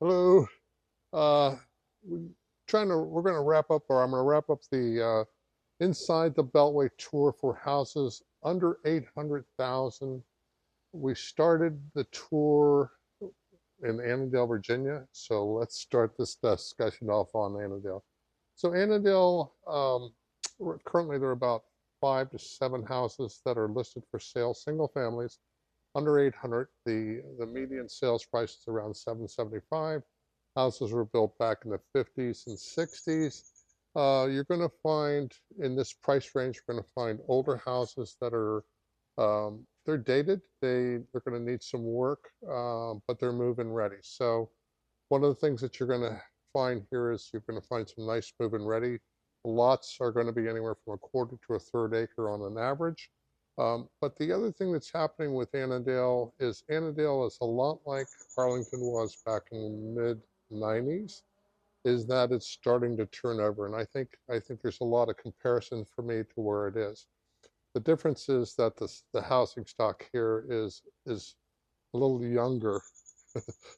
Hello. Uh, we we're going to wrap up, or I'm going to wrap up the inside the Beltway tour for houses under 800,000. We started the tour in Annandale, Virginia. So let's start this discussion off on Annandale. So Annandale, currently there are about 5 to 7 houses that are listed for sale, single families under 800. The median sales price is around 775. Houses were built back in the 50s and 60s. You're going to find in this price range, you're going to find older houses that are they're dated. They're going to need some work, but they're move-in ready. So one of the things that you're going to find here is you're going to find some nice move-in ready. Lots are going to be anywhere from a quarter to a third acre on an average. But the other thing that's happening with Annandale is a lot like Arlington was back in the mid 90s, is that it's starting to turn over. And I think there's a lot of comparison for me to where it is. The difference is that the housing stock here is a little younger,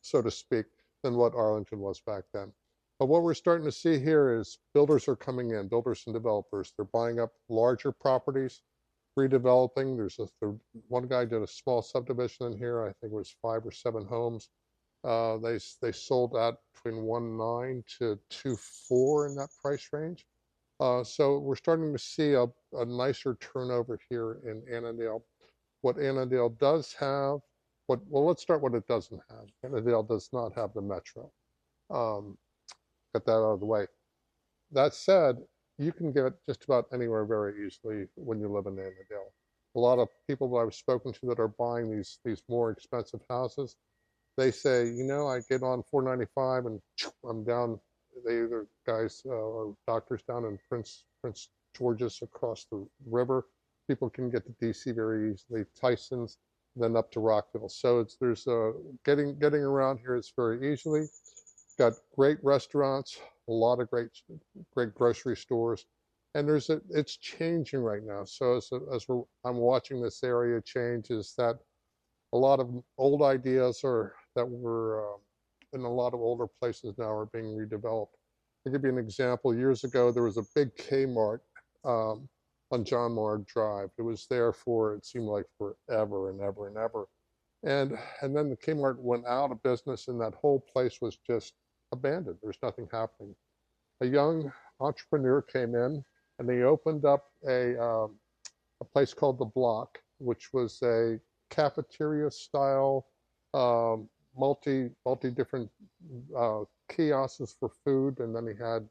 so to speak, than what Arlington was back then. But what we're starting to see here is builders are coming in, builders and developers. They're buying up larger properties, redeveloping. One guy did a small subdivision in here. I think it was 5 or 7 homes. They sold at between 1.9 to 2.4 in that price range. So we're starting to see a nicer turnover here in Annandale. What Annandale does have, well, let's start what it doesn't have. Annandale does not have the metro. Um, Get that out of the way. That said, you can get just about anywhere very easily when you live in Annandale. A lot of people that I've spoken to that are buying these more expensive houses, they say, I get on 495 and I'm down. They either guys or doctors down in Prince George's across the river. People can get to DC very easily. Tyson's, then up to Rockville. So there's getting around here is very easily. Got great restaurants, a lot of great grocery stores, and it's changing right now. So I'm watching this area change, is that a lot of old ideas that were in a lot of older places now are being redeveloped. I'll give you an example. Years ago, there was a big Kmart um, on John Moore Drive. It was there for, it seemed like forever and ever and ever. And then the Kmart went out of business and that whole place was just abandoned. There's nothing happening. A young entrepreneur came in and they opened up a place called The Block, which was a cafeteria style, multi different kiosks for food, and then he had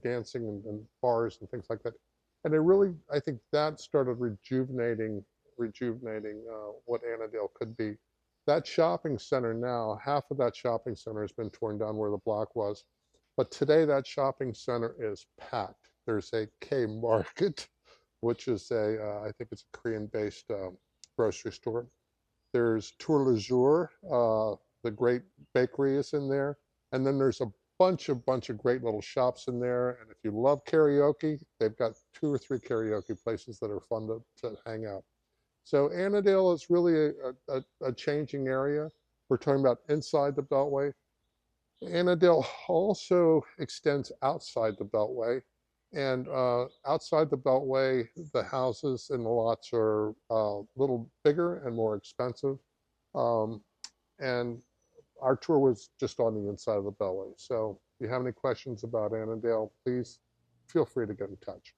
dancing and bars and things like that. And it really, I think that started rejuvenating what Annandale could be. That shopping center now, half of that shopping center has been torn down where the block was. But today that shopping center is packed. There's a K Market, which is I think it's a Korean-based grocery store. There's Tour Le Jour, the great bakery is in there. And then there's a bunch of great little shops in there. And if you love karaoke, they've got 2 or 3 karaoke places that are fun to hang out. So Annandale is really a changing area. We're talking about inside the Beltway. Annandale also extends outside the Beltway. And outside the Beltway, the houses and the lots are a little bigger and more expensive. Um, and our tour was just on the inside of the Beltway. So if you have any questions about Annandale, please feel free to get in touch.